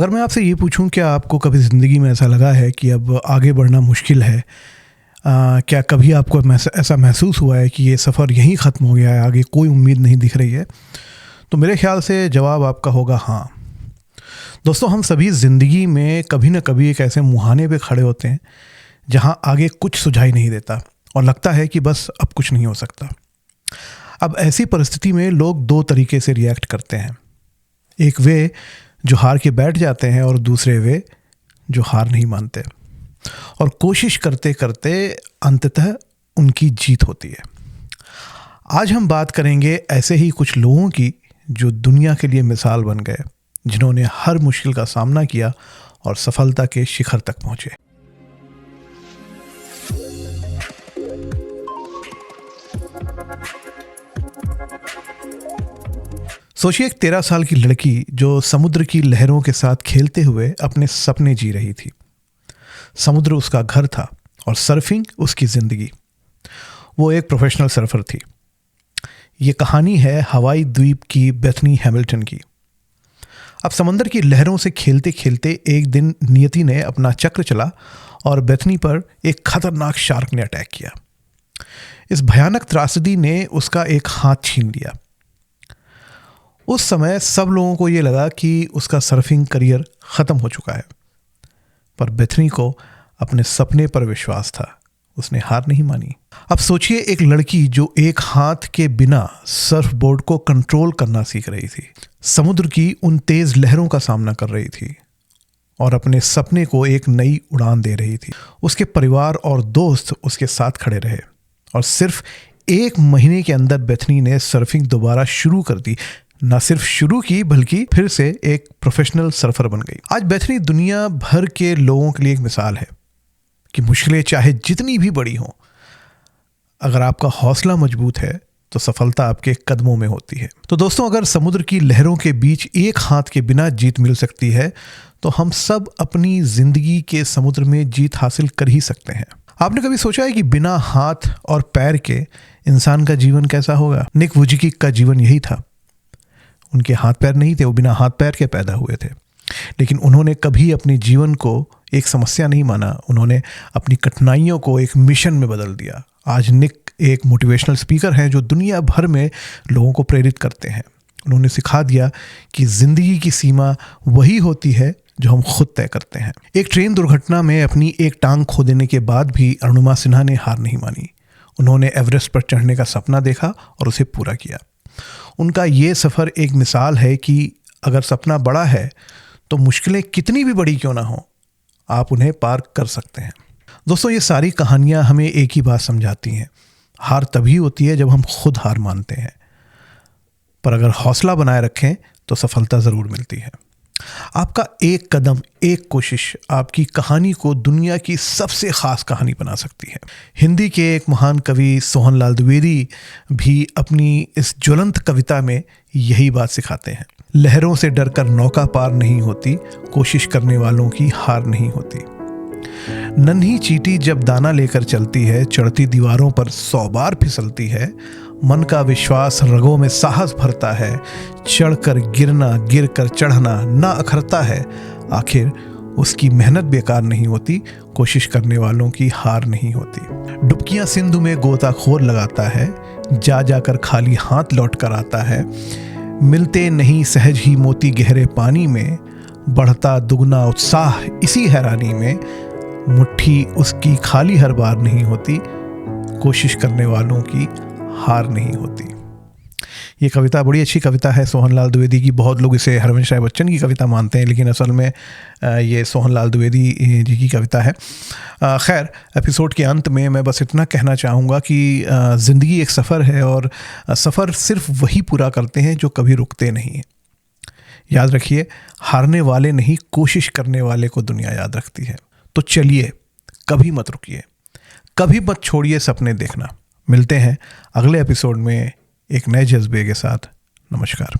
अगर मैं आपसे ये पूछूं क्या आपको कभी ज़िंदगी में ऐसा लगा है कि अब आगे बढ़ना मुश्किल है? क्या कभी आपको ऐसा महसूस हुआ है कि ये सफ़र यहीं ख़त्म हो गया है, आगे कोई उम्मीद नहीं दिख रही है? तो मेरे ख़्याल से जवाब आपका होगा हाँ। दोस्तों, हम सभी ज़िंदगी में कभी ना कभी एक ऐसे मुहाने पे खड़े होते हैं जहाँ आगे कुछ सुझाई नहीं देता और लगता है कि बस अब कुछ नहीं हो सकता। अब ऐसी परिस्थिति में लोग दो तरीके से रिएक्ट करते हैं। एक वे जो हार के बैठ जाते हैं और दूसरे वे जो हार नहीं मानते और कोशिश करते करते अंततः उनकी जीत होती है। आज हम बात करेंगे ऐसे ही कुछ लोगों की जो दुनिया के लिए मिसाल बन गए, जिन्होंने हर मुश्किल का सामना किया और सफलता के शिखर तक पहुंचे। सोचिए, एक 13 साल की लड़की जो समुद्र की लहरों के साथ खेलते हुए अपने सपने जी रही थी। समुद्र उसका घर था और सर्फिंग उसकी जिंदगी। वो एक प्रोफेशनल सर्फर थी। ये कहानी है हवाई द्वीप की बेथनी हैमिल्टन की। अब समंदर की लहरों से खेलते खेलते एक दिन नियति ने अपना चक्र चला और बेथनी पर एक खतरनाक शार्क ने अटैक किया। इस भयानक त्रासदी ने उसका एक हाथ छीन लिया। उस समय सब लोगों को ये लगा कि उसका सर्फिंग करियर ख़त्म हो चुका है, पर बेथनी को अपने सपने पर विश्वास था। उसने हार नहीं मानी। अब सोचिए, एक लड़की जो एक हाथ के बिना सर्फ बोर्ड को कंट्रोल करना सीख रही थी, समुद्र की उन तेज लहरों का सामना कर रही थी और अपने सपने को एक नई उड़ान दे रही थी। उसके परिवार और दोस्त उसके साथ खड़े रहे और सिर्फ 1 महीने के अंदर बेथनी ने सर्फिंग दोबारा शुरू कर दी। न सिर्फ शुरू की बल्कि फिर से एक प्रोफेशनल सर्फर बन गई। आज बेथनी दुनिया भर के लोगों के लिए एक मिसाल है कि मुश्किलें चाहे जितनी भी बड़ी हों, अगर आपका हौसला मजबूत है तो सफलता आपके कदमों में होती है। तो दोस्तों, अगर समुद्र की लहरों के बीच एक हाथ के बिना जीत मिल सकती है तो हम सब अपनी जिंदगी के समुद्र में जीत हासिल कर ही सकते हैं। आपने कभी सोचा है कि बिना हाथ और पैर के इंसान का जीवन कैसा होगा? निक वुजिकिक का जीवन यही था। उनके हाथ पैर नहीं थे, वो बिना हाथ पैर के पैदा हुए थे, लेकिन उन्होंने कभी अपने जीवन को एक समस्या नहीं माना। उन्होंने अपनी कठिनाइयों को एक मिशन में बदल दिया। आज निक एक मोटिवेशनल स्पीकर हैं जो दुनिया भर में लोगों को प्रेरित करते हैं। उन्होंने सिखा दिया कि ज़िंदगी की सीमा वही होती है जो हम खुद तय करते हैं। एक ट्रेन दुर्घटना में अपनी एक टांग खो देने के बाद भी अरुणिमा सिन्हा ने हार नहीं मानी। उन्होंने एवरेस्ट पर चढ़ने का सपना देखा और उसे पूरा किया। उनका ये सफ़र एक मिसाल है कि अगर सपना बड़ा है तो मुश्किलें कितनी भी बड़ी क्यों ना हो, आप उन्हें पार कर सकते हैं। दोस्तों, ये सारी कहानियाँ हमें एक ही बात समझाती हैं। हार तभी होती है जब हम खुद हार मानते हैं, पर अगर हौसला बनाए रखें तो सफलता ज़रूर मिलती है। आपका एक कदम, एक कोशिश आपकी कहानी को दुनिया की सबसे ख़ास कहानी बना सकती है। हिंदी के एक महान कवि सोहनलाल द्विवेदी भी अपनी इस ज्वलंत कविता में यही बात सिखाते हैं। लहरों से डरकर नौका पार नहीं होती, कोशिश करने वालों की हार नहीं होती। नन्ही चींटी जब दाना लेकर चलती है, चढ़ती दीवारों पर 100 बार फिसलती है। मन का विश्वास रगों में साहस भरता है, चढ़कर गिरना, गिर कर चढ़ना ना अखरता है। आखिर उसकी मेहनत बेकार नहीं होती, कोशिश करने वालों की हार नहीं होती। डुबकियां सिंधु में गोताखोर लगाता है, जा जाकर खाली हाथ लौट कर आता है। मिलते नहीं सहज ही मोती गहरे पानी में, बढ़ता दुगना उत्साह इसी हैरानी में। मुट्ठी उसकी खाली हर बार नहीं होती, कोशिश करने वालों की हार नहीं होती। ये कविता बड़ी अच्छी कविता है सोहनलाल द्विवेदी की। बहुत लोग इसे हरवंश राय बच्चन की कविता मानते हैं, लेकिन असल में ये सोहनलाल द्विवेदी जी की कविता है। खैर, एपिसोड के अंत में मैं बस इतना कहना चाहूँगा कि ज़िंदगी एक सफ़र है और सफ़र सिर्फ वही पूरा करते हैं जो कभी रुकते नहीं हैं। याद रखिए, हारने वाले नहीं, कोशिश करने वाले को दुनिया याद रखती है। तो चलिए, कभी मत रुकिए, कभी मत छोड़िए सपने देखना। मिलते हैं अगले एपिसोड में एक नए जज्बे के साथ। नमस्कार।